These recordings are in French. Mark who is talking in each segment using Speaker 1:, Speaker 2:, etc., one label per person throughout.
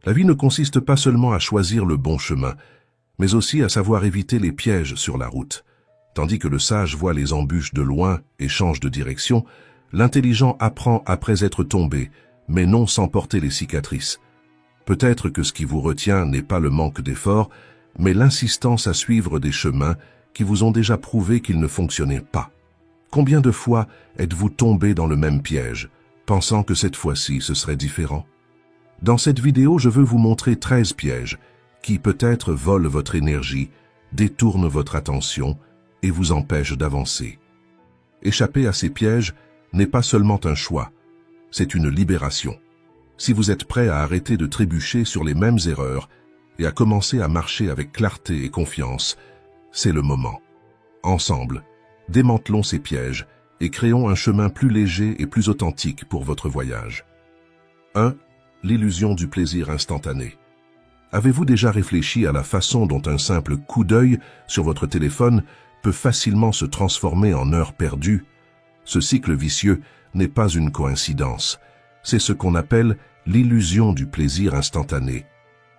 Speaker 1: La vie ne consiste pas seulement à choisir le bon chemin, mais aussi à savoir éviter les pièges sur la route. Tandis que le sage voit les embûches de loin et change de direction, l'intelligent apprend après être tombé, mais non sans porter les cicatrices. Peut-être que ce qui vous retient n'est pas le manque d'efforts, mais l'insistance à suivre des chemins qui vous ont déjà prouvé qu'ils ne fonctionnaient pas. Combien de fois êtes-vous tombé dans le même piège, pensant que cette fois-ci ce serait différent? Dans cette vidéo, je veux vous montrer 13 pièges qui peut-être volent votre énergie, détournent votre attention et vous empêchent d'avancer. Échapper à ces pièges n'est pas seulement un choix, c'est une libération. Si vous êtes prêt à arrêter de trébucher sur les mêmes erreurs et à commencer à marcher avec clarté et confiance, c'est le moment. Ensemble, démantelons ces pièges et créons un chemin plus léger et plus authentique pour votre voyage. 1. L'illusion du plaisir instantané. Avez-vous déjà réfléchi à la façon dont un simple coup d'œil sur votre téléphone peut facilement se transformer en heures perdues? Ce cycle vicieux n'est pas une coïncidence. C'est ce qu'on appelle l'illusion du plaisir instantané.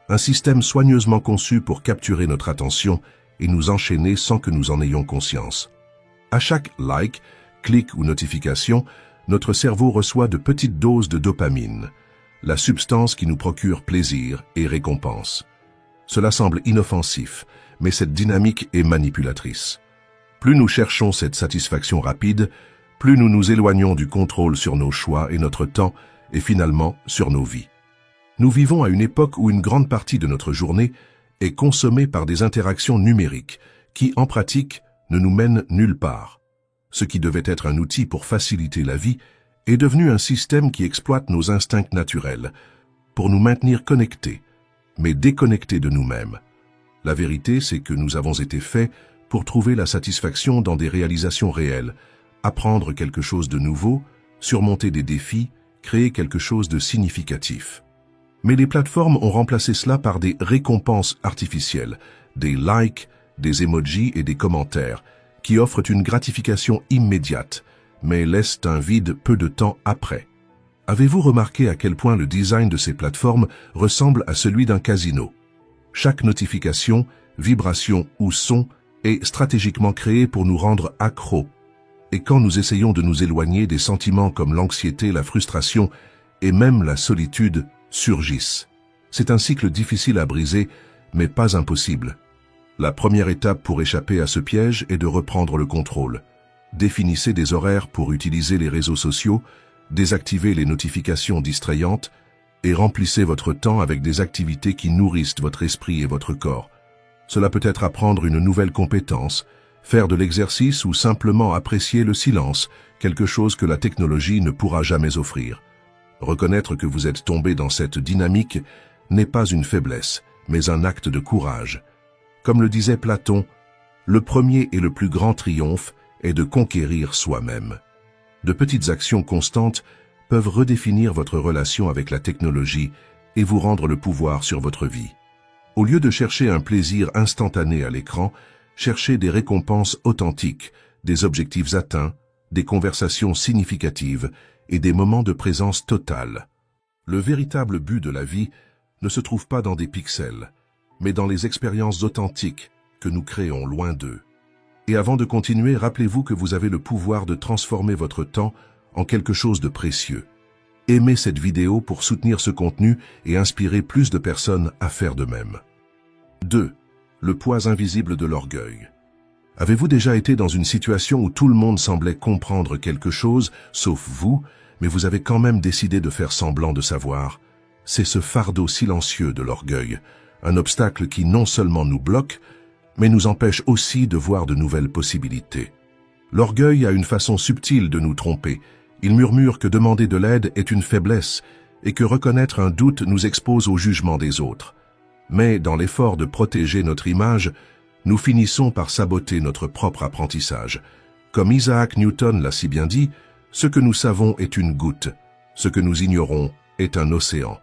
Speaker 1: Un système soigneusement conçu pour capturer notre attention et nous enchaîner sans que nous en ayons conscience. À chaque like, clic ou notification, notre cerveau reçoit de petites doses de dopamine, la substance qui nous procure plaisir et récompense. Cela semble inoffensif, mais cette dynamique est manipulatrice. Plus nous cherchons cette satisfaction rapide, plus nous nous éloignons du contrôle sur nos choix et notre temps, et finalement sur nos vies. Nous vivons à une époque où une grande partie de notre journée est consommée par des interactions numériques qui, en pratique, ne nous mènent nulle part. Ce qui devait être un outil pour faciliter la vie est devenu un système qui exploite nos instincts naturels pour nous maintenir connectés, mais déconnectés de nous-mêmes. La vérité, c'est que nous avons été faits pour trouver la satisfaction dans des réalisations réelles, apprendre quelque chose de nouveau, surmonter des défis, créer quelque chose de significatif. Mais les plateformes ont remplacé cela par des récompenses artificielles, des likes, des emojis et des commentaires, qui offrent une gratification immédiate, mais laissent un vide peu de temps après. Avez-vous remarqué à quel point le design de ces plateformes ressemble à celui d'un casino? Chaque notification, vibration ou son est stratégiquement créé pour nous rendre accros. Et quand nous essayons de nous éloigner, des sentiments comme l'anxiété, la frustration et même la solitude surgissent. C'est un cycle difficile à briser, mais pas impossible. La première étape pour échapper à ce piège est de reprendre le contrôle. Définissez des horaires pour utiliser les réseaux sociaux, désactivez les notifications distrayantes et remplissez votre temps avec des activités qui nourrissent votre esprit et votre corps. Cela peut être apprendre une nouvelle compétence, faire de l'exercice ou simplement apprécier le silence, quelque chose que la technologie ne pourra jamais offrir. Reconnaître que vous êtes tombé dans cette dynamique n'est pas une faiblesse, mais un acte de courage. Comme le disait Platon, le premier et le plus grand triomphe est de conquérir soi-même. De petites actions constantes peuvent redéfinir votre relation avec la technologie et vous rendre le pouvoir sur votre vie. Au lieu de chercher un plaisir instantané à l'écran, cherchez des récompenses authentiques, des objectifs atteints, des conversations significatives et des moments de présence totale. Le véritable but de la vie ne se trouve pas dans des pixels, mais dans les expériences authentiques que nous créons loin d'eux. Et avant de continuer, rappelez-vous que vous avez le pouvoir de transformer votre temps en quelque chose de précieux. Aimez cette vidéo pour soutenir ce contenu et inspirer plus de personnes à faire de même. 2. Le poids invisible de l'orgueil. Avez-vous déjà été dans une situation où tout le monde semblait comprendre quelque chose, sauf vous, mais vous avez quand même décidé de faire semblant de savoir? C'est ce fardeau silencieux de l'orgueil, un obstacle qui non seulement nous bloque, mais nous empêche aussi de voir de nouvelles possibilités. L'orgueil a une façon subtile de nous tromper. Il murmure que demander de l'aide est une faiblesse et que reconnaître un doute nous expose au jugement des autres. Mais dans l'effort de protéger notre image, nous finissons par saboter notre propre apprentissage. Comme Isaac Newton l'a si bien dit, ce que nous savons est une goutte, ce que nous ignorons est un océan.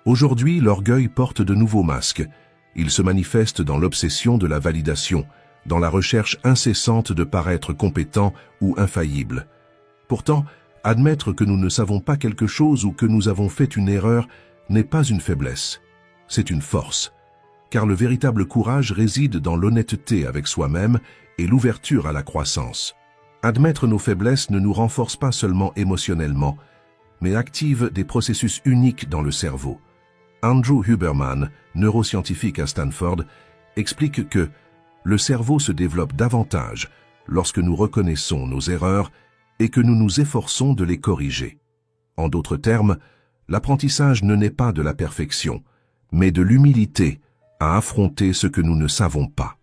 Speaker 1: Aujourd'hui, l'orgueil porte de nouveaux masques. Il se manifeste dans l'obsession de la validation, dans la recherche incessante de paraître compétent ou infaillible. Pourtant, admettre que nous ne savons pas quelque chose ou que nous avons fait une erreur n'est pas une faiblesse, c'est une force, car le véritable courage réside dans l'honnêteté avec soi-même et l'ouverture à la croissance. Admettre nos faiblesses ne nous renforce pas seulement émotionnellement, mais active des processus uniques dans le cerveau. Andrew Huberman, neuroscientifique à Stanford, explique que le cerveau se développe davantage lorsque nous reconnaissons nos erreurs et que nous nous efforçons de les corriger. En d'autres termes, l'apprentissage ne naît pas de la perfection, mais de l'humilité à affronter ce que nous ne savons pas.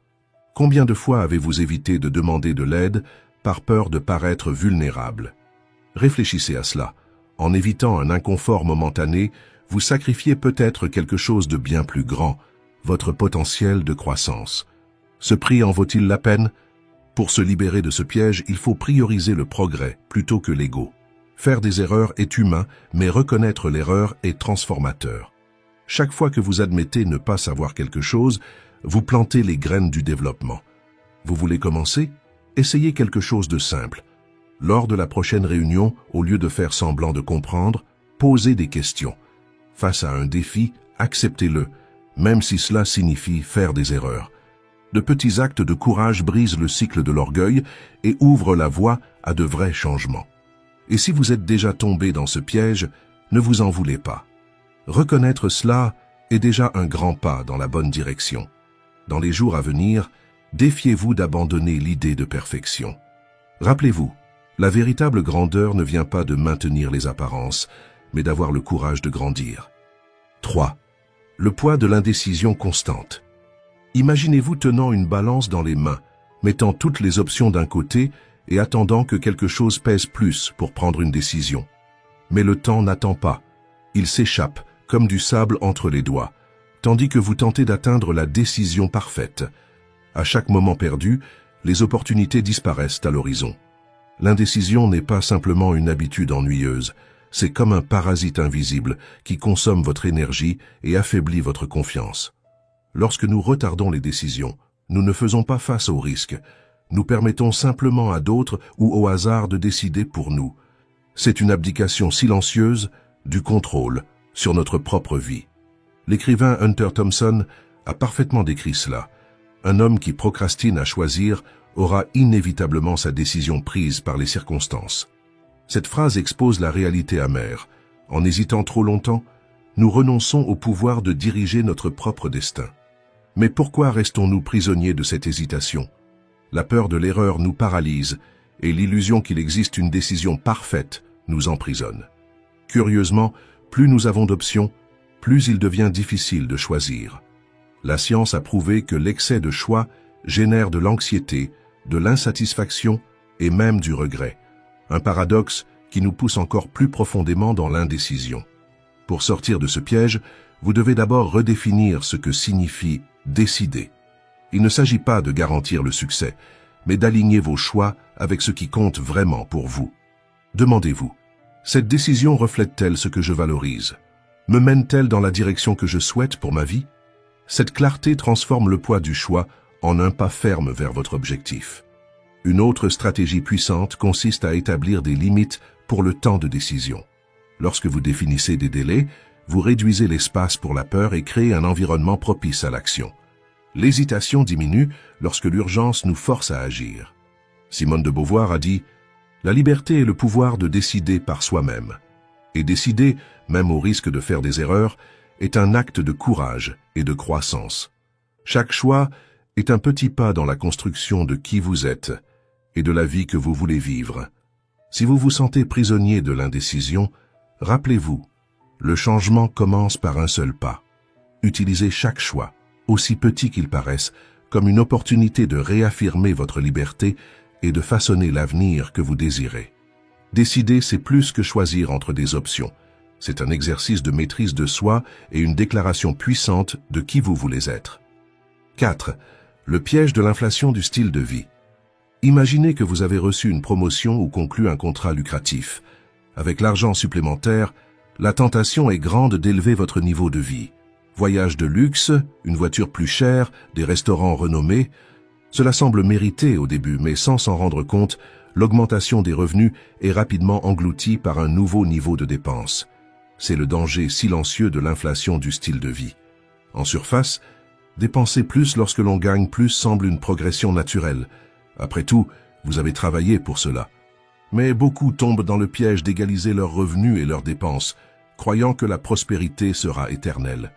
Speaker 1: Combien de fois avez-vous évité de demander de l'aide par peur de paraître vulnérable? Réfléchissez à cela. En évitant un inconfort momentané, vous sacrifiez peut-être quelque chose de bien plus grand, votre potentiel de croissance. Ce prix en vaut-il la peine? Pour se libérer de ce piège, il faut prioriser le progrès plutôt que l'ego. Faire des erreurs est humain, mais reconnaître l'erreur est transformateur. Chaque fois que vous admettez ne pas savoir quelque chose, vous plantez les graines du développement. Vous voulez commencer? Essayez quelque chose de simple. Lors de la prochaine réunion, au lieu de faire semblant de comprendre, posez des questions. Face à un défi, acceptez-le, même si cela signifie faire des erreurs. De petits actes de courage brisent le cycle de l'orgueil et ouvrent la voie à de vrais changements. Et si vous êtes déjà tombé dans ce piège, ne vous en voulez pas. Reconnaître cela est déjà un grand pas dans la bonne direction. Dans les jours à venir, défiez-vous d'abandonner l'idée de perfection. Rappelez-vous, la véritable grandeur ne vient pas de maintenir les apparences, mais d'avoir le courage de grandir. 3. Le poids de l'indécision constante. Imaginez-vous tenant une balance dans les mains, mettant toutes les options d'un côté et attendant que quelque chose pèse plus pour prendre une décision. Mais le temps n'attend pas. Il s'échappe, comme du sable entre les doigts, tandis que vous tentez d'atteindre la décision parfaite. À chaque moment perdu, les opportunités disparaissent à l'horizon. L'indécision n'est pas simplement une habitude ennuyeuse, c'est comme un parasite invisible qui consomme votre énergie et affaiblit votre confiance. Lorsque nous retardons les décisions, nous ne faisons pas face aux risques. Nous permettons simplement à d'autres ou au hasard de décider pour nous. C'est une abdication silencieuse du contrôle sur notre propre vie. L'écrivain Hunter Thompson a parfaitement décrit cela. Un homme qui procrastine à choisir aura inévitablement sa décision prise par les circonstances. Cette phrase expose la réalité amère. En hésitant trop longtemps, nous renonçons au pouvoir de diriger notre propre destin. Mais pourquoi restons-nous prisonniers de cette hésitation? La peur de l'erreur nous paralyse et l'illusion qu'il existe une décision parfaite nous emprisonne. Curieusement, plus nous avons d'options, plus il devient difficile de choisir. La science a prouvé que l'excès de choix génère de l'anxiété, de l'insatisfaction et même du regret. Un paradoxe qui nous pousse encore plus profondément dans l'indécision. Pour sortir de ce piège, vous devez d'abord redéfinir ce que signifie décider. Il ne s'agit pas de garantir le succès, mais d'aligner vos choix avec ce qui compte vraiment pour vous. Demandez-vous, cette décision reflète-t-elle ce que je valorise? Me mène-t-elle dans la direction que je souhaite pour ma vie? Cette clarté transforme le poids du choix en un pas ferme vers votre objectif. Une autre stratégie puissante consiste à établir des limites pour le temps de décision. Lorsque vous définissez des délais, vous réduisez l'espace pour la peur et créez un environnement propice à l'action. L'hésitation diminue lorsque l'urgence nous force à agir. Simone de Beauvoir a dit « La liberté est le pouvoir de décider par soi-même. » Et décider, même au risque de faire des erreurs, est un acte de courage et de croissance. Chaque choix est un petit pas dans la construction de qui vous êtes et de la vie que vous voulez vivre. Si vous vous sentez prisonnier de l'indécision, rappelez-vous, le changement commence par un seul pas. Utilisez chaque choix, aussi petit qu'il paraisse, comme une opportunité de réaffirmer votre liberté et de façonner l'avenir que vous désirez. Décider, c'est plus que choisir entre des options. C'est un exercice de maîtrise de soi et une déclaration puissante de qui vous voulez être. 4. Le piège de l'inflation du style de vie. Imaginez que vous avez reçu une promotion ou conclu un contrat lucratif. Avec l'argent supplémentaire, la tentation est grande d'élever votre niveau de vie. Voyages de luxe, une voiture plus chère, des restaurants renommés. Cela semble mérité au début, mais sans s'en rendre compte, l'augmentation des revenus est rapidement engloutie par un nouveau niveau de dépenses. C'est le danger silencieux de l'inflation du style de vie. En surface, dépenser plus lorsque l'on gagne plus semble une progression naturelle. Après tout, vous avez travaillé pour cela. Mais beaucoup tombent dans le piège d'égaliser leurs revenus et leurs dépenses, croyant que la prospérité sera éternelle.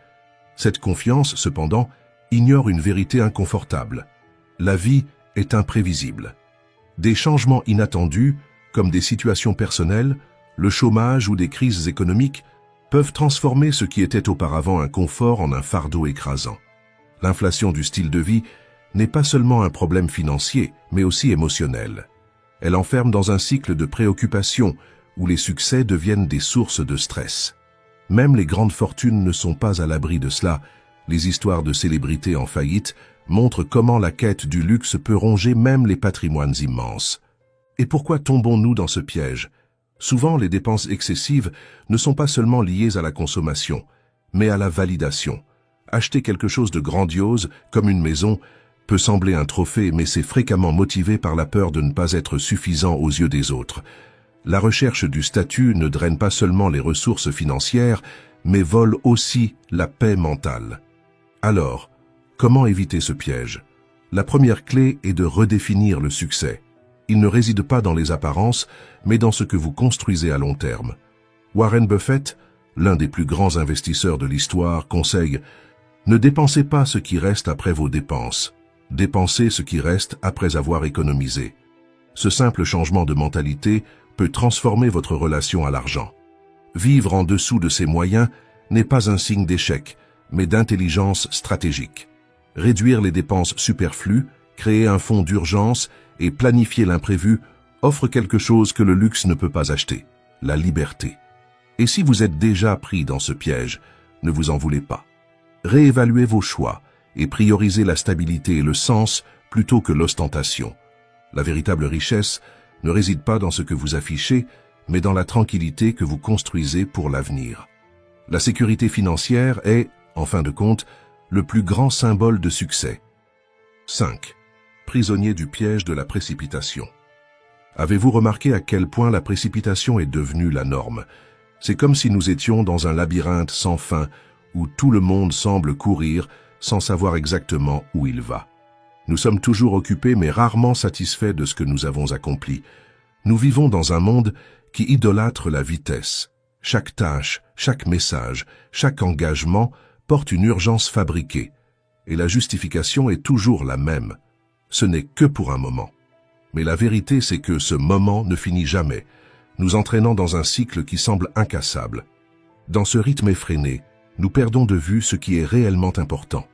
Speaker 1: Cette confiance, cependant, ignore une vérité inconfortable. La vie est imprévisible. Des changements inattendus, comme des situations personnelles, le chômage ou des crises économiques, peuvent transformer ce qui était auparavant un confort en un fardeau écrasant. L'inflation du style de vie n'est pas seulement un problème financier, mais aussi émotionnel. Elle enferme dans un cycle de préoccupation où les succès deviennent des sources de stress. Même les grandes fortunes ne sont pas à l'abri de cela. Les histoires de célébrités en faillite montrent comment la quête du luxe peut ronger même les patrimoines immenses. Et pourquoi tombons-nous dans ce piège? Souvent, les dépenses excessives ne sont pas seulement liées à la consommation, mais à la validation. Acheter quelque chose de grandiose, comme une maison, peut sembler un trophée, mais c'est fréquemment motivé par la peur de ne pas être suffisant aux yeux des autres. La recherche du statut ne draine pas seulement les ressources financières, mais vole aussi la paix mentale. Alors, comment éviter ce piège? La première clé est de redéfinir le succès. Il ne réside pas dans les apparences, mais dans ce que vous construisez à long terme. Warren Buffett, l'un des plus grands investisseurs de l'histoire, conseille « Ne dépensez pas ce qui reste après vos dépenses. Dépensez ce qui reste après avoir économisé. » Ce simple changement de mentalité peut transformer votre relation à l'argent. Vivre en dessous de ses moyens n'est pas un signe d'échec, mais d'intelligence stratégique. Réduire les dépenses superflues, créer un fonds d'urgence et planifier l'imprévu offre quelque chose que le luxe ne peut pas acheter, la liberté. Et si vous êtes déjà pris dans ce piège, ne vous en voulez pas. Réévaluez vos choix et priorisez la stabilité et le sens plutôt que l'ostentation. La véritable richesse ne réside pas dans ce que vous affichez, mais dans la tranquillité que vous construisez pour l'avenir. La sécurité financière est, en fin de compte, le plus grand symbole de succès. 5. Prisonnier du piège de la précipitation. Avez-vous remarqué à quel point la précipitation est devenue la norme? C'est comme si nous étions dans un labyrinthe sans fin où tout le monde semble courir sans savoir exactement où il va. Nous sommes toujours occupés mais rarement satisfaits de ce que nous avons accompli. Nous vivons dans un monde qui idolâtre la vitesse. Chaque tâche, chaque message, chaque engagement porte une urgence fabriquée. Et la justification est toujours la même. Ce n'est que pour un moment. Mais la vérité, c'est que ce moment ne finit jamais, nous entraînant dans un cycle qui semble incassable. Dans ce rythme effréné, nous perdons de vue ce qui est réellement important.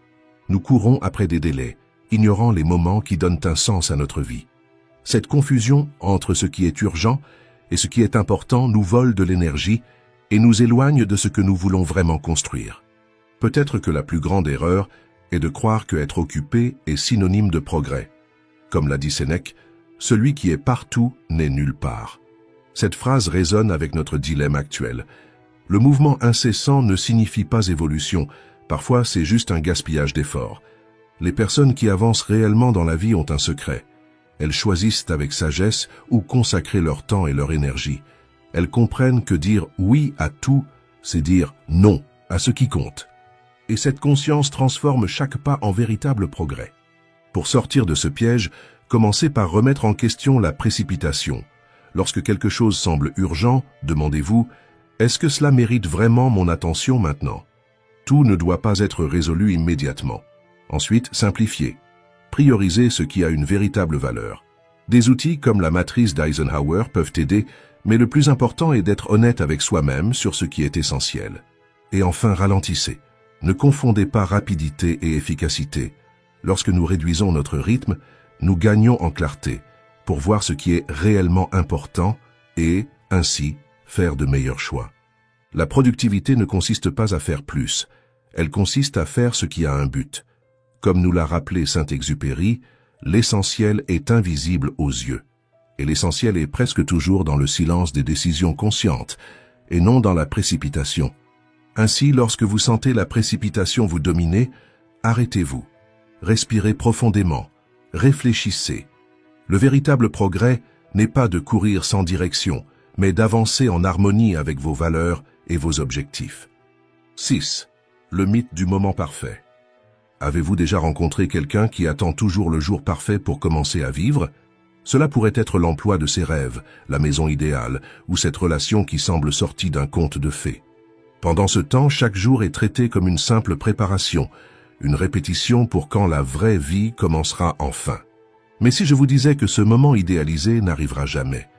Speaker 1: Nous courons après des délais, ignorant les moments qui donnent un sens à notre vie. Cette confusion entre ce qui est urgent et ce qui est important nous vole de l'énergie et nous éloigne de ce que nous voulons vraiment construire. Peut-être que la plus grande erreur est de croire que être occupé est synonyme de progrès. Comme l'a dit Sénèque, celui qui est partout n'est nulle part. Cette phrase résonne avec notre dilemme actuel. Le mouvement incessant ne signifie pas évolution, parfois c'est juste un gaspillage d'efforts. Les personnes qui avancent réellement dans la vie ont un secret. Elles choisissent avec sagesse où consacrer leur temps et leur énergie. Elles comprennent que dire oui à tout, c'est dire non à ce qui compte. Et cette conscience transforme chaque pas en véritable progrès. Pour sortir de ce piège, commencez par remettre en question la précipitation. Lorsque quelque chose semble urgent, demandez-vous, est-ce que cela mérite vraiment mon attention maintenant? Tout ne doit pas être résolu immédiatement. Ensuite, simplifiez. Priorisez ce qui a une véritable valeur. Des outils comme la matrice d'Eisenhower peuvent aider, mais le plus important est d'être honnête avec soi-même sur ce qui est essentiel. Et enfin, ralentissez. Ne confondez pas rapidité et efficacité. Lorsque nous réduisons notre rythme, nous gagnons en clarté pour voir ce qui est réellement important et, ainsi, faire de meilleurs choix. La productivité ne consiste pas à faire plus, elle consiste à faire ce qui a un but. Comme nous l'a rappelé Saint-Exupéry, l'essentiel est invisible aux yeux. Et l'essentiel est presque toujours dans le silence des décisions conscientes, et non dans la précipitation. Ainsi, lorsque vous sentez la précipitation vous dominer, arrêtez-vous. Respirez profondément. Réfléchissez. Le véritable progrès n'est pas de courir sans direction, mais d'avancer en harmonie avec vos valeurs et vos objectifs. 6. Le mythe du moment parfait. Avez-vous déjà rencontré quelqu'un qui attend toujours le jour parfait pour commencer à vivre? Cela pourrait être l'emploi de ses rêves, la maison idéale, ou cette relation qui semble sortie d'un conte de fées. Pendant ce temps, chaque jour est traité comme une simple préparation, une répétition pour quand la vraie vie commencera enfin. Mais si je vous disais que ce moment idéalisé n'arrivera jamais?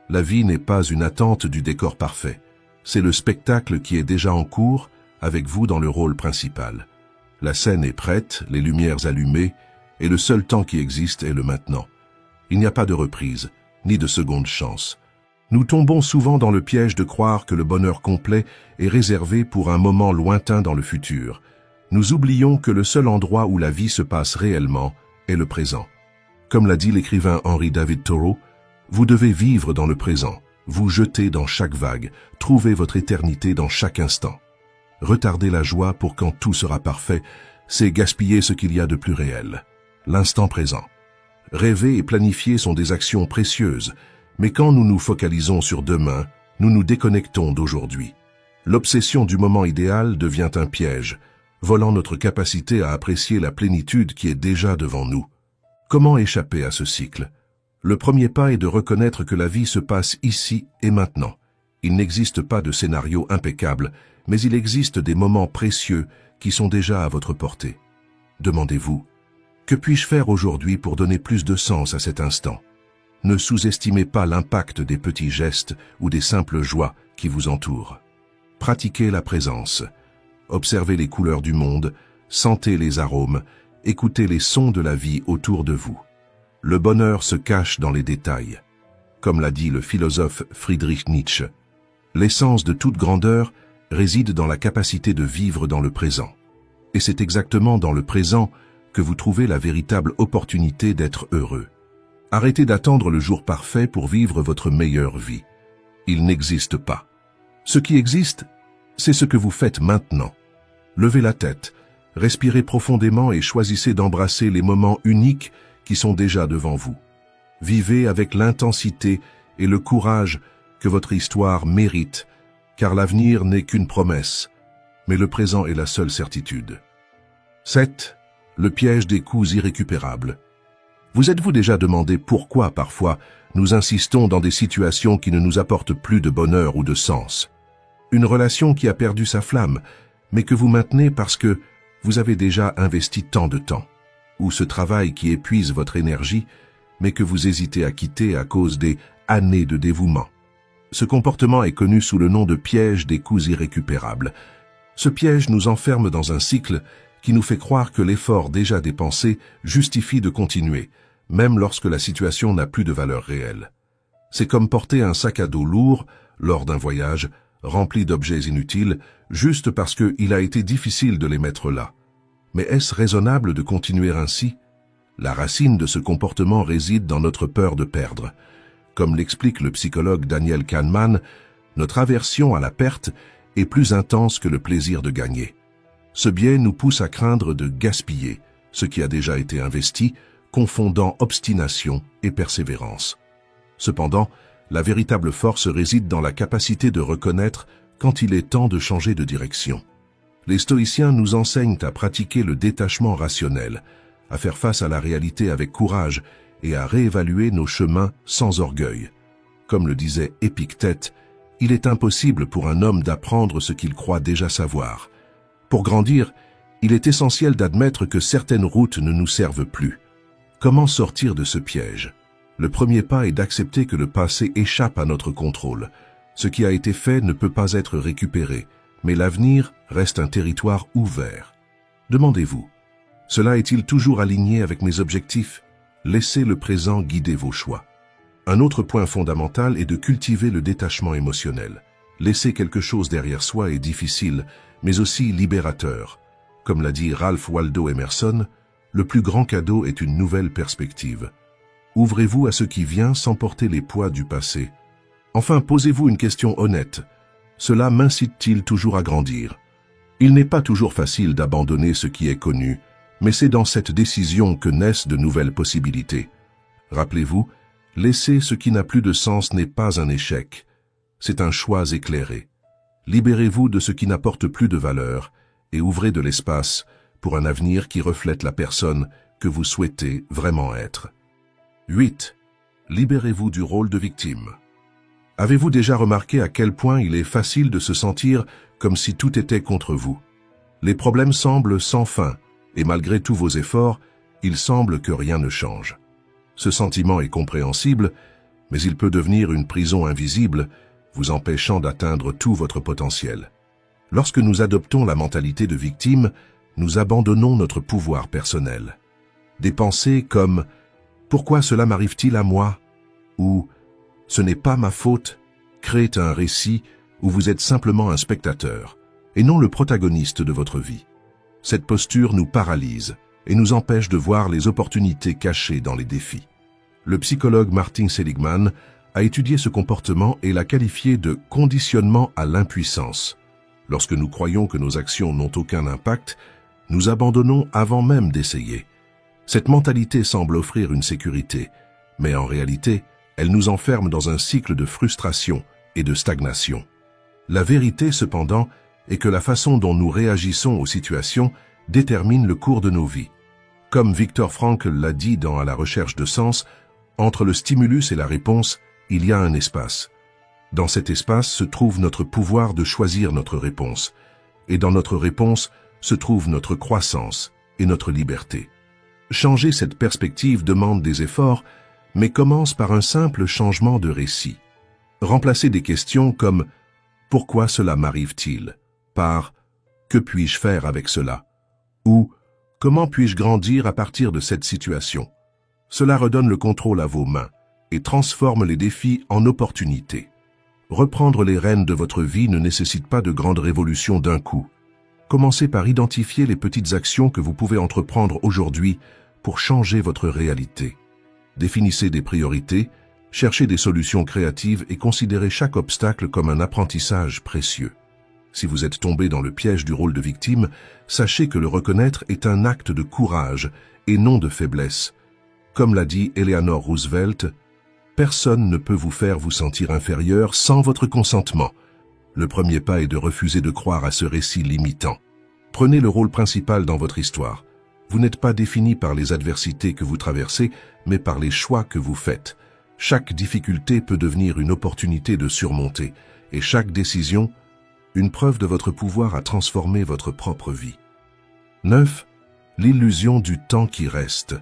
Speaker 1: La vie n'est pas une attente du décor parfait. C'est le spectacle qui est déjà en cours, avec vous dans le rôle principal. La scène est prête, les lumières allumées, et le seul temps qui existe est le maintenant. Il n'y a pas de reprise, ni de seconde chance. Nous tombons souvent dans le piège de croire que le bonheur complet est réservé pour un moment lointain dans le futur. Nous oublions que le seul endroit où la vie se passe réellement est le présent. Comme l'a dit l'écrivain Henry David Thoreau, vous devez vivre dans le présent, vous jeter dans chaque vague, trouver votre éternité dans chaque instant. Retarder la joie pour quand tout sera parfait, c'est gaspiller ce qu'il y a de plus réel, l'instant présent. Rêver et planifier sont des actions précieuses, mais quand nous nous focalisons sur demain, nous nous déconnectons d'aujourd'hui. L'obsession du moment idéal devient un piège, volant notre capacité à apprécier la plénitude qui est déjà devant nous. Comment échapper à ce cycle? Le premier pas est de reconnaître que la vie se passe ici et maintenant. Il n'existe pas de scénario impeccable, mais il existe des moments précieux qui sont déjà à votre portée. Demandez-vous, que puis-je faire aujourd'hui pour donner plus de sens à cet instant? Ne sous-estimez pas l'impact des petits gestes ou des simples joies qui vous entourent. Pratiquez la présence. Observez les couleurs du monde, sentez les arômes, écoutez les sons de la vie autour de vous. Le bonheur se cache dans les détails. Comme l'a dit le philosophe Friedrich Nietzsche, l'essence de toute grandeur réside dans la capacité de vivre dans le présent. Et c'est exactement dans le présent que vous trouvez la véritable opportunité d'être heureux. Arrêtez d'attendre le jour parfait pour vivre votre meilleure vie. Il n'existe pas. Ce qui existe, c'est ce que vous faites maintenant. Levez la tête, respirez profondément et choisissez d'embrasser les moments uniques qui sont déjà devant vous. Vivez avec l'intensité et le courage que votre histoire mérite, car l'avenir n'est qu'une promesse, mais le présent est la seule certitude. 7. Le piège des coups irrécupérables. Vous êtes-vous déjà demandé pourquoi, parfois, nous insistons dans des situations qui ne nous apportent plus de bonheur ou de sens? Une relation qui a perdu sa flamme, mais que vous maintenez parce que vous avez déjà investi tant de temps. Ou ce travail qui épuise votre énergie, mais que vous hésitez à quitter à cause des années de dévouement. Ce comportement est connu sous le nom de piège des coups irrécupérables. Ce piège nous enferme dans un cycle qui nous fait croire que l'effort déjà dépensé justifie de continuer, même lorsque la situation n'a plus de valeur réelle. C'est comme porter un sac à dos lourd lors d'un voyage, rempli d'objets inutiles, juste parce qu'il a été difficile de les mettre là. Mais est-ce raisonnable de continuer ainsi? La racine de ce comportement réside dans notre peur de perdre. Comme l'explique le psychologue Daniel Kahneman, notre aversion à la perte est plus intense que le plaisir de gagner. Ce biais nous pousse à craindre de gaspiller ce qui a déjà été investi, confondant obstination et persévérance. Cependant, la véritable force réside dans la capacité de reconnaître quand il est temps de changer de direction. Les stoïciens nous enseignent à pratiquer le détachement rationnel, à faire face à la réalité avec courage et à réévaluer nos chemins sans orgueil. Comme le disait Épictète, il est impossible pour un homme d'apprendre ce qu'il croit déjà savoir. Pour grandir, il est essentiel d'admettre que certaines routes ne nous servent plus. Comment sortir de ce piège? Le premier pas est d'accepter que le passé échappe à notre contrôle. Ce qui a été fait ne peut pas être récupéré, mais l'avenir reste un territoire ouvert. Demandez-vous, cela est-il toujours aligné avec mes objectifs? Laissez le présent guider vos choix. Un autre point fondamental est de cultiver le détachement émotionnel. Laisser quelque chose derrière soi est difficile, mais aussi libérateur. Comme l'a dit Ralph Waldo Emerson, le plus grand cadeau est une nouvelle perspective. Ouvrez-vous à ce qui vient sans porter les poids du passé. Enfin, posez-vous une question honnête. Cela m'incite-t-il toujours à grandir? Il n'est pas toujours facile d'abandonner ce qui est connu, mais c'est dans cette décision que naissent de nouvelles possibilités. Rappelez-vous, laisser ce qui n'a plus de sens n'est pas un échec, c'est un choix éclairé. Libérez-vous de ce qui n'apporte plus de valeur et ouvrez de l'espace pour un avenir qui reflète la personne que vous souhaitez vraiment être. 8. Libérez-vous du rôle de victime. Avez-vous déjà remarqué à quel point il est facile de se sentir comme si tout était contre vous? Les problèmes semblent sans fin, et malgré tous vos efforts, il semble que rien ne change. Ce sentiment est compréhensible, mais il peut devenir une prison invisible, vous empêchant d'atteindre tout votre potentiel. Lorsque nous adoptons la mentalité de victime, nous abandonnons notre pouvoir personnel. Des pensées comme « Pourquoi cela m'arrive-t-il à moi ?» ou « Ce n'est pas ma faute » créent un récit où vous êtes simplement un spectateur, et non le protagoniste de votre vie. Cette posture nous paralyse et nous empêche de voir les opportunités cachées dans les défis. Le psychologue Martin Seligman a étudié ce comportement et l'a qualifié de « conditionnement à l'impuissance ». Lorsque nous croyons que nos actions n'ont aucun impact, nous abandonnons avant même d'essayer. Cette mentalité semble offrir une sécurité, mais en réalité, elle nous enferme dans un cycle de frustration et de stagnation. La vérité, cependant, est que la façon dont nous réagissons aux situations détermine le cours de nos vies. Comme Viktor Frankl l'a dit dans « À la recherche de sens », entre le stimulus et la réponse, il y a un espace. Dans cet espace se trouve notre pouvoir de choisir notre réponse, et dans notre réponse se trouve notre croissance et notre liberté. Changer cette perspective demande des efforts, mais commence par un simple changement de récit. Remplacer des questions comme « Pourquoi cela m'arrive-t-il » par « Que puis-je faire avec cela ?» ou « Comment puis-je grandir à partir de cette situation ?» Cela redonne le contrôle à vos mains et transforme les défis en opportunités. Reprendre les rênes de votre vie ne nécessite pas de grandes révolutions d'un coup. Commencez par identifier les petites actions que vous pouvez entreprendre aujourd'hui pour changer votre réalité. Définissez des priorités, cherchez des solutions créatives et considérez chaque obstacle comme un apprentissage précieux. Si vous êtes tombé dans le piège du rôle de victime, sachez que le reconnaître est un acte de courage et non de faiblesse. Comme l'a dit Eleanor Roosevelt, « Personne ne peut vous faire vous sentir inférieur sans votre consentement. » Le premier pas est de refuser de croire à ce récit limitant. Prenez le rôle principal dans votre histoire. Vous n'êtes pas défini par les adversités que vous traversez, mais par les choix que vous faites. Chaque difficulté peut devenir une opportunité de surmonter, et chaque décision, une preuve de votre pouvoir à transformer votre propre vie. 9. L'illusion du temps qui reste.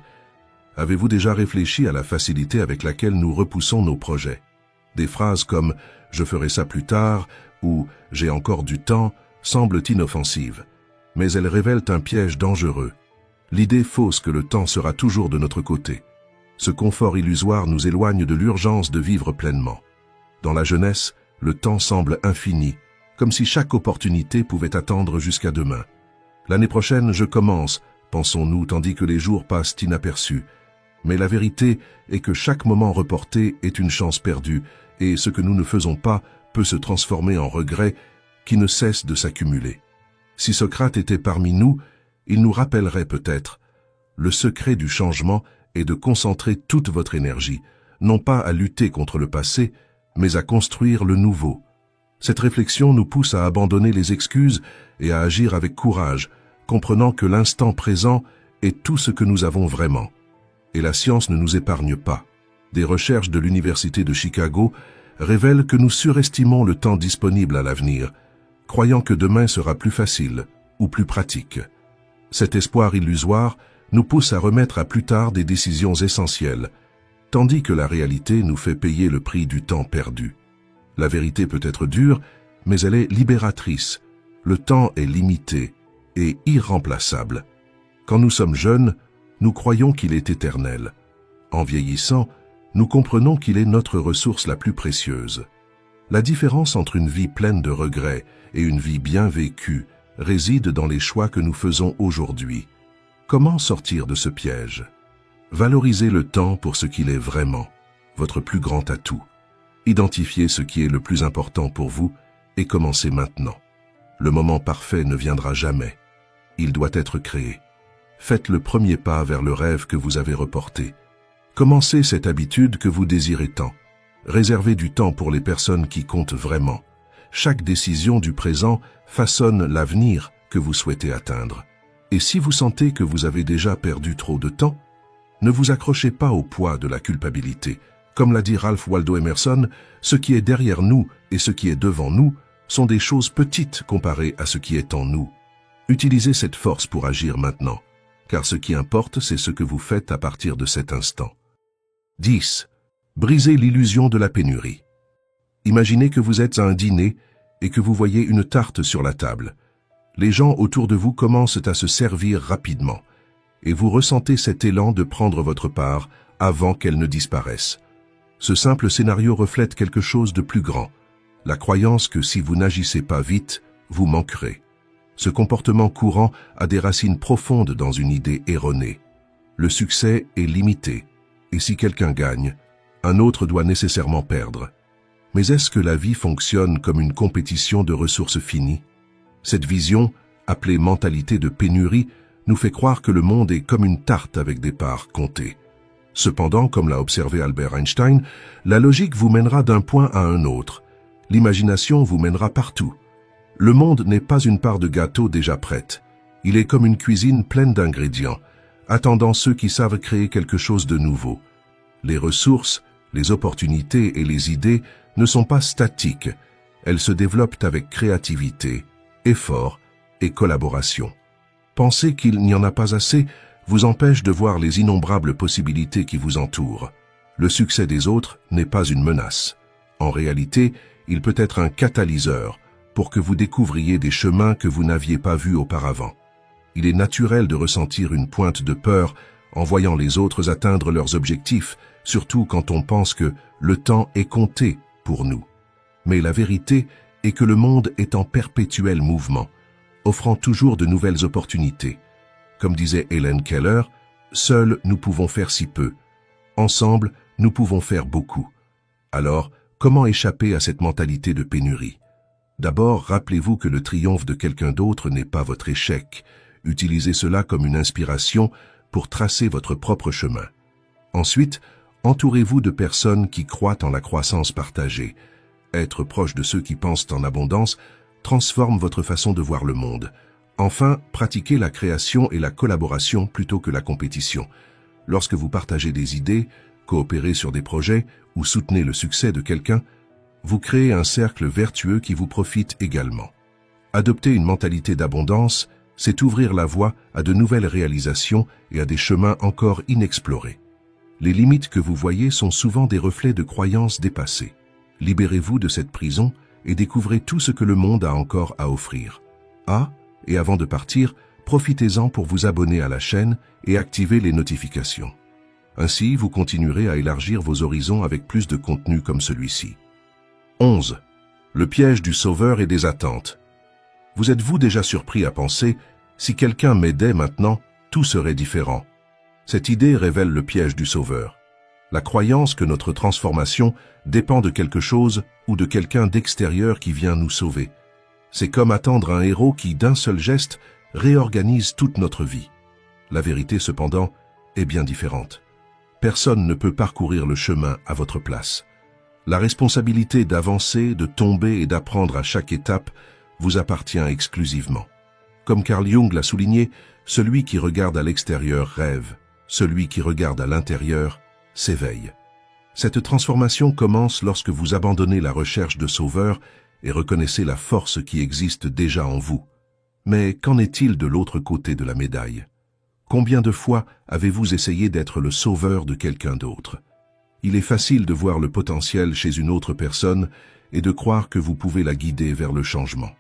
Speaker 1: Avez-vous déjà réfléchi à la facilité avec laquelle nous repoussons nos projets? Des phrases comme « je ferai ça plus tard » ou « j'ai encore du temps » semblent inoffensives, mais elles révèlent un piège dangereux. L'idée fausse que le temps sera toujours de notre côté. Ce confort illusoire nous éloigne de l'urgence de vivre pleinement. Dans la jeunesse, le temps semble infini, comme si chaque opportunité pouvait attendre jusqu'à demain. L'année prochaine, je commence, pensons-nous, tandis que les jours passent inaperçus. Mais la vérité est que chaque moment reporté est une chance perdue, et ce que nous ne faisons pas peut se transformer en regret qui ne cesse de s'accumuler. Si Socrate était parmi nous, il nous rappellerait peut-être « Le secret du changement est de concentrer toute votre énergie, non pas à lutter contre le passé, mais à construire le nouveau. » Cette réflexion nous pousse à abandonner les excuses et à agir avec courage, comprenant que l'instant présent est tout ce que nous avons vraiment. Et la science ne nous épargne pas. Des recherches de l'Université de Chicago révèlent que nous surestimons le temps disponible à l'avenir, croyant que demain sera plus facile ou plus pratique. Cet espoir illusoire nous pousse à remettre à plus tard des décisions essentielles, tandis que la réalité nous fait payer le prix du temps perdu. La vérité peut être dure, mais elle est libératrice. Le temps est limité et irremplaçable. Quand nous sommes jeunes, nous croyons qu'il est éternel. En vieillissant, nous comprenons qu'il est notre ressource la plus précieuse. La différence entre une vie pleine de regrets et une vie bien vécue réside dans les choix que nous faisons aujourd'hui. Comment sortir de ce piège? Valorisez le temps pour ce qu'il est vraiment, votre plus grand atout. Identifiez ce qui est le plus important pour vous et commencez maintenant. Le moment parfait ne viendra jamais. Il doit être créé. Faites le premier pas vers le rêve que vous avez reporté. Commencez cette habitude que vous désirez tant. Réservez du temps pour les personnes qui comptent vraiment. Chaque décision du présent façonne l'avenir que vous souhaitez atteindre. Et si vous sentez que vous avez déjà perdu trop de temps, ne vous accrochez pas au poids de la culpabilité. Comme l'a dit Ralph Waldo Emerson, ce qui est derrière nous et ce qui est devant nous sont des choses petites comparées à ce qui est en nous. Utilisez cette force pour agir maintenant, car ce qui importe, c'est ce que vous faites à partir de cet instant. 10. Brisez l'illusion de la pénurie. Imaginez que vous êtes à un dîner et que vous voyez une tarte sur la table. Les gens autour de vous commencent à se servir rapidement, et vous ressentez cet élan de prendre votre part avant qu'elle ne disparaisse. Ce simple scénario reflète quelque chose de plus grand, la croyance que si vous n'agissez pas vite, vous manquerez. Ce comportement courant a des racines profondes dans une idée erronée. Le succès est limité, et si quelqu'un gagne, un autre doit nécessairement perdre. Mais est-ce que la vie fonctionne comme une compétition de ressources finies? Cette vision, appelée mentalité de pénurie, nous fait croire que le monde est comme une tarte avec des parts comptées. Cependant, comme l'a observé Albert Einstein, la logique vous mènera d'un point à un autre. L'imagination vous mènera partout. Le monde n'est pas une part de gâteau déjà prête. Il est comme une cuisine pleine d'ingrédients, attendant ceux qui savent créer quelque chose de nouveau. Les ressources, les opportunités et les idées ne sont pas statiques. Elles se développent avec créativité, effort et collaboration. Penser qu'il n'y en a pas assez vous empêche de voir les innombrables possibilités qui vous entourent. Le succès des autres n'est pas une menace. En réalité, il peut être un catalyseur pour que vous découvriez des chemins que vous n'aviez pas vus auparavant. Il est naturel de ressentir une pointe de peur en voyant les autres atteindre leurs objectifs, surtout quand on pense que le temps est compté pour nous. Mais la vérité est que le monde est en perpétuel mouvement, offrant toujours de nouvelles opportunités. Comme disait Helen Keller, seuls nous pouvons faire si peu. Ensemble, nous pouvons faire beaucoup. Alors, comment échapper à cette mentalité de pénurie? D'abord, rappelez-vous que le triomphe de quelqu'un d'autre n'est pas votre échec. Utilisez cela comme une inspiration pour tracer votre propre chemin. Ensuite, entourez-vous de personnes qui croient en la croissance partagée. Être proche de ceux qui pensent en abondance transforme votre façon de voir le monde. Enfin, pratiquez la création et la collaboration plutôt que la compétition. Lorsque vous partagez des idées, coopérez sur des projets ou soutenez le succès de quelqu'un, vous créez un cercle vertueux qui vous profite également. Adopter une mentalité d'abondance, c'est ouvrir la voie à de nouvelles réalisations et à des chemins encore inexplorés. Les limites que vous voyez sont souvent des reflets de croyances dépassées. Libérez-vous de cette prison et découvrez tout ce que le monde a encore à offrir. Et avant de partir, profitez-en pour vous abonner à la chaîne et activer les notifications. Ainsi, vous continuerez à élargir vos horizons avec plus de contenu comme celui-ci. 11. Le piège du sauveur et des attentes. Vous êtes-vous déjà surpris à penser, si quelqu'un m'aidait maintenant, tout serait différent? Cette idée révèle le piège du sauveur. La croyance que notre transformation dépend de quelque chose ou de quelqu'un d'extérieur qui vient nous sauver. C'est comme attendre un héros qui, d'un seul geste, réorganise toute notre vie. La vérité, cependant, est bien différente. Personne ne peut parcourir le chemin à votre place. La responsabilité d'avancer, de tomber et d'apprendre à chaque étape vous appartient exclusivement. Comme Carl Jung l'a souligné, celui qui regarde à l'extérieur rêve, celui qui regarde à l'intérieur s'éveille. Cette transformation commence lorsque vous abandonnez la recherche de sauveur et reconnaissez la force qui existe déjà en vous. Mais qu'en est-il de l'autre côté de la médaille? Combien de fois avez-vous essayé d'être le sauveur de quelqu'un d'autre? Il est facile de voir le potentiel chez une autre personne et de croire que vous pouvez la guider vers le changement.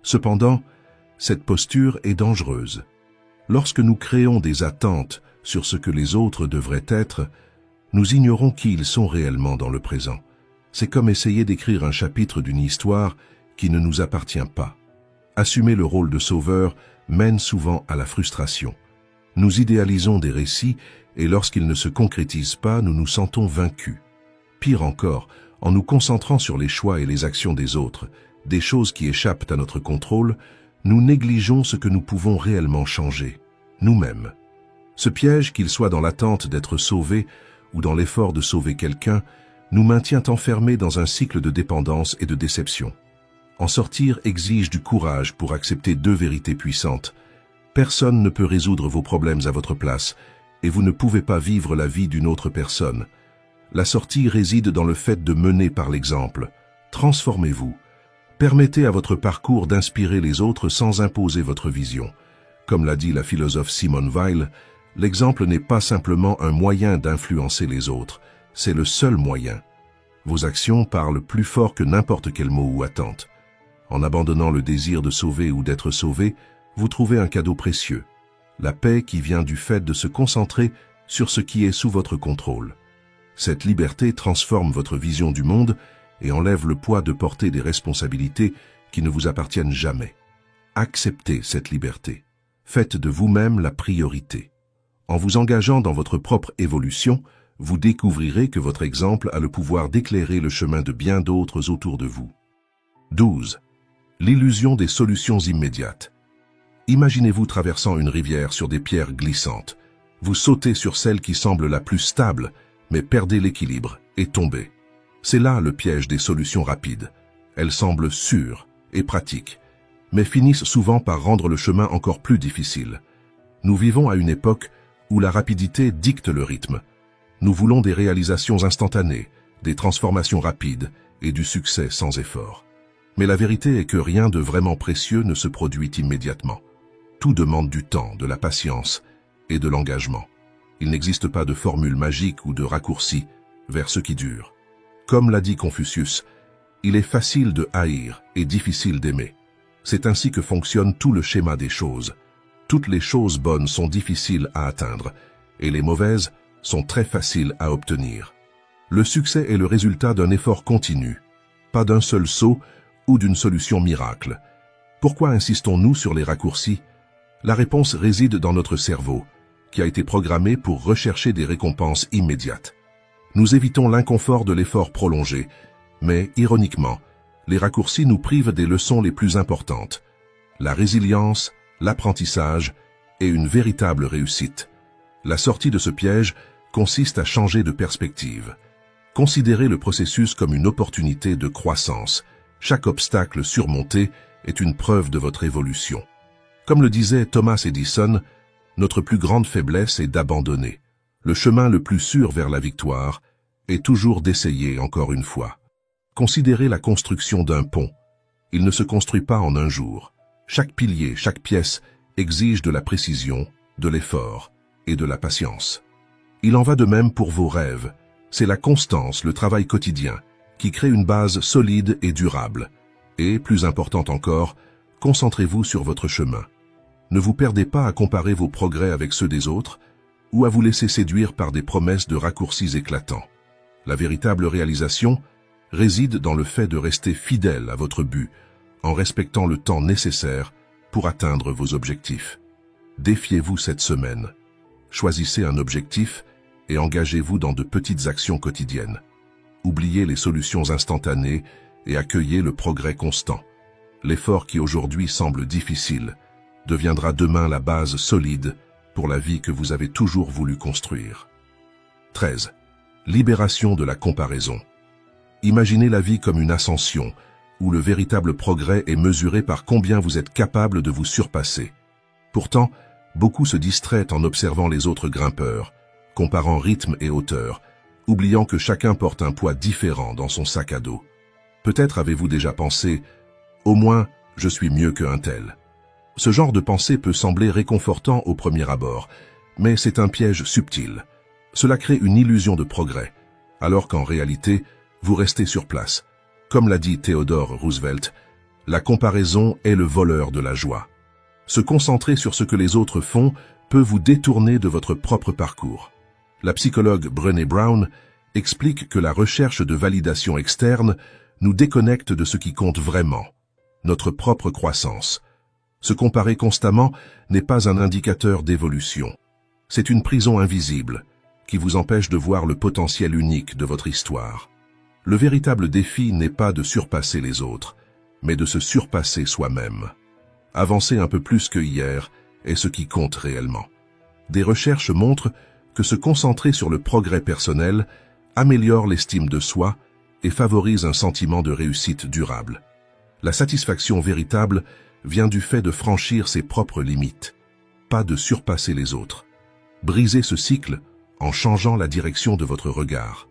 Speaker 1: Cependant, cette posture est dangereuse. Lorsque nous créons des attentes sur ce que les autres devraient être, nous ignorons qui ils sont réellement dans le présent. C'est comme essayer d'écrire un chapitre d'une histoire qui ne nous appartient pas. Assumer le rôle de sauveur mène souvent à la frustration. Nous idéalisons des récits et lorsqu'ils ne se concrétisent pas, nous nous sentons vaincus. Pire encore, en nous concentrant sur les choix et les actions des autres, des choses qui échappent à notre contrôle, nous négligeons ce que nous pouvons réellement changer, nous-mêmes. Ce piège, qu'il soit dans l'attente d'être sauvé ou dans l'effort de sauver quelqu'un, nous maintient enfermés dans un cycle de dépendance et de déception. En sortir exige du courage pour accepter deux vérités puissantes. Personne ne peut résoudre vos problèmes à votre place, et vous ne pouvez pas vivre la vie d'une autre personne. La sortie réside dans le fait de mener par l'exemple. Transformez-vous. Permettez à votre parcours d'inspirer les autres sans imposer votre vision. Comme l'a dit la philosophe Simone Weil, l'exemple n'est pas simplement un moyen d'influencer les autres, c'est le seul moyen. Vos actions parlent plus fort que n'importe quel mot ou attente. En abandonnant le désir de sauver ou d'être sauvé, vous trouvez un cadeau précieux. La paix qui vient du fait de se concentrer sur ce qui est sous votre contrôle. Cette liberté transforme votre vision du monde et enlève le poids de porter des responsabilités qui ne vous appartiennent jamais. Acceptez cette liberté. Faites de vous-même la priorité. En vous engageant dans votre propre évolution, vous découvrirez que votre exemple a le pouvoir d'éclairer le chemin de bien d'autres autour de vous. 12. L'illusion des solutions immédiates. Imaginez-vous traversant une rivière sur des pierres glissantes. Vous sautez sur celle qui semble la plus stable, mais perdez l'équilibre et tombez. C'est là le piège des solutions rapides. Elles semblent sûres et pratiques, mais finissent souvent par rendre le chemin encore plus difficile. Nous vivons à une époque où la rapidité dicte le rythme. Nous voulons des réalisations instantanées, des transformations rapides et du succès sans effort. Mais la vérité est que rien de vraiment précieux ne se produit immédiatement. Tout demande du temps, de la patience et de l'engagement. Il n'existe pas de formule magique ou de raccourci vers ce qui dure. Comme l'a dit Confucius, il est facile de haïr et difficile d'aimer. C'est ainsi que fonctionne tout le schéma des choses. Toutes les choses bonnes sont difficiles à atteindre et les mauvaises sont très faciles à obtenir. Le succès est le résultat d'un effort continu, pas d'un seul saut ou d'une solution miracle. Pourquoi insistons-nous sur les raccourcis? La réponse réside dans notre cerveau, qui a été programmé pour rechercher des récompenses immédiates. Nous évitons l'inconfort de l'effort prolongé, mais, ironiquement, les raccourcis nous privent des leçons les plus importantes. La résilience, l'apprentissage et une véritable réussite. La sortie de ce piège consiste à changer de perspective. Considérez le processus comme une opportunité de croissance. Chaque obstacle surmonté est une preuve de votre évolution. Comme le disait Thomas Edison, notre plus grande faiblesse est d'abandonner. Le chemin le plus sûr vers la victoire est toujours d'essayer encore une fois. Considérez la construction d'un pont. Il ne se construit pas en un jour. Chaque pilier, chaque pièce exige de la précision, de l'effort et de la patience. Il en va de même pour vos rêves. C'est la constance, le travail quotidien, qui crée une base solide et durable. Et, plus important encore, concentrez-vous sur votre chemin. Ne vous perdez pas à comparer vos progrès avec ceux des autres ou à vous laisser séduire par des promesses de raccourcis éclatants. La véritable réalisation réside dans le fait de rester fidèle à votre but, en respectant le temps nécessaire pour atteindre vos objectifs. Défiez-vous cette semaine. Choisissez un objectif et engagez-vous dans de petites actions quotidiennes. Oubliez les solutions instantanées et accueillez le progrès constant. L'effort qui aujourd'hui semble difficile deviendra demain la base solide pour la vie que vous avez toujours voulu construire. 13. Libération de la comparaison. Imaginez la vie comme une ascension, où le véritable progrès est mesuré par combien vous êtes capable de vous surpasser. Pourtant, beaucoup se distraient en observant les autres grimpeurs, comparant rythme et hauteur, oubliant que chacun porte un poids différent dans son sac à dos. Peut-être avez-vous déjà pensé « Au moins, je suis mieux qu'un tel ». Ce genre de pensée peut sembler réconfortant au premier abord, mais c'est un piège subtil. Cela crée une illusion de progrès, alors qu'en réalité, vous restez sur place. Comme l'a dit Theodore Roosevelt, la comparaison est le voleur de la joie. Se concentrer sur ce que les autres font peut vous détourner de votre propre parcours. La psychologue Brené Brown explique que la recherche de validation externe nous déconnecte de ce qui compte vraiment, notre propre croissance. Se comparer constamment n'est pas un indicateur d'évolution. C'est une prison invisible qui vous empêche de voir le potentiel unique de votre histoire. Le véritable défi n'est pas de surpasser les autres, mais de se surpasser soi-même. Avancer un peu plus que hier est ce qui compte réellement. Des recherches montrent que se concentrer sur le progrès personnel améliore l'estime de soi et favorise un sentiment de réussite durable. La satisfaction véritable vient du fait de franchir ses propres limites, pas de surpasser les autres. Brisez ce cycle en changeant la direction de votre regard.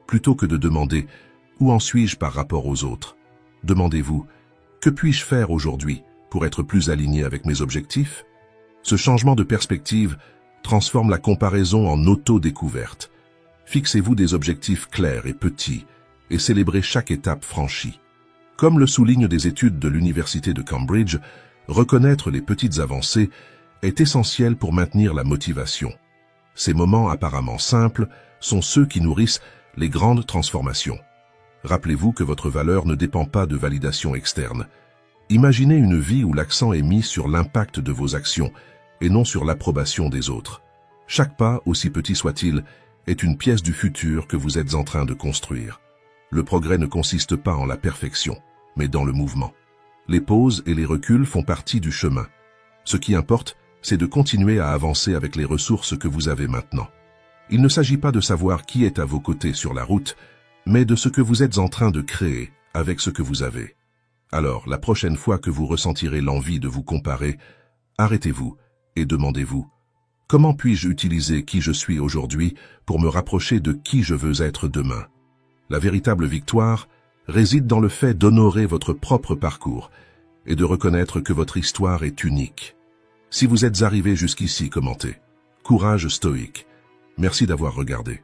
Speaker 1: Plutôt que de demander « Où en suis-je par rapport aux autres ?», demandez-vous « Que puis-je faire aujourd'hui pour être plus aligné avec mes objectifs ?» Ce changement de perspective transforme la comparaison en auto-découverte. Fixez-vous des objectifs clairs et petits et célébrez chaque étape franchie. Comme le soulignent des études de l'Université de Cambridge, reconnaître les petites avancées est essentiel pour maintenir la motivation. Ces moments apparemment simples sont ceux qui nourrissent les grandes transformations. Rappelez-vous que votre valeur ne dépend pas de validation externe. Imaginez une vie où l'accent est mis sur l'impact de vos actions et non sur l'approbation des autres. Chaque pas, aussi petit soit-il, est une pièce du futur que vous êtes en train de construire. Le progrès ne consiste pas en la perfection, mais dans le mouvement. Les pauses et les reculs font partie du chemin. Ce qui importe, c'est de continuer à avancer avec les ressources que vous avez maintenant. Il ne s'agit pas de savoir qui est à vos côtés sur la route, mais de ce que vous êtes en train de créer avec ce que vous avez. Alors, la prochaine fois que vous ressentirez l'envie de vous comparer, arrêtez-vous et demandez-vous « Comment puis-je utiliser qui je suis aujourd'hui pour me rapprocher de qui je veux être demain ?» La véritable victoire réside dans le fait d'honorer votre propre parcours et de reconnaître que votre histoire est unique. Si vous êtes arrivé jusqu'ici, commentez « Courage stoïque ». Merci d'avoir regardé.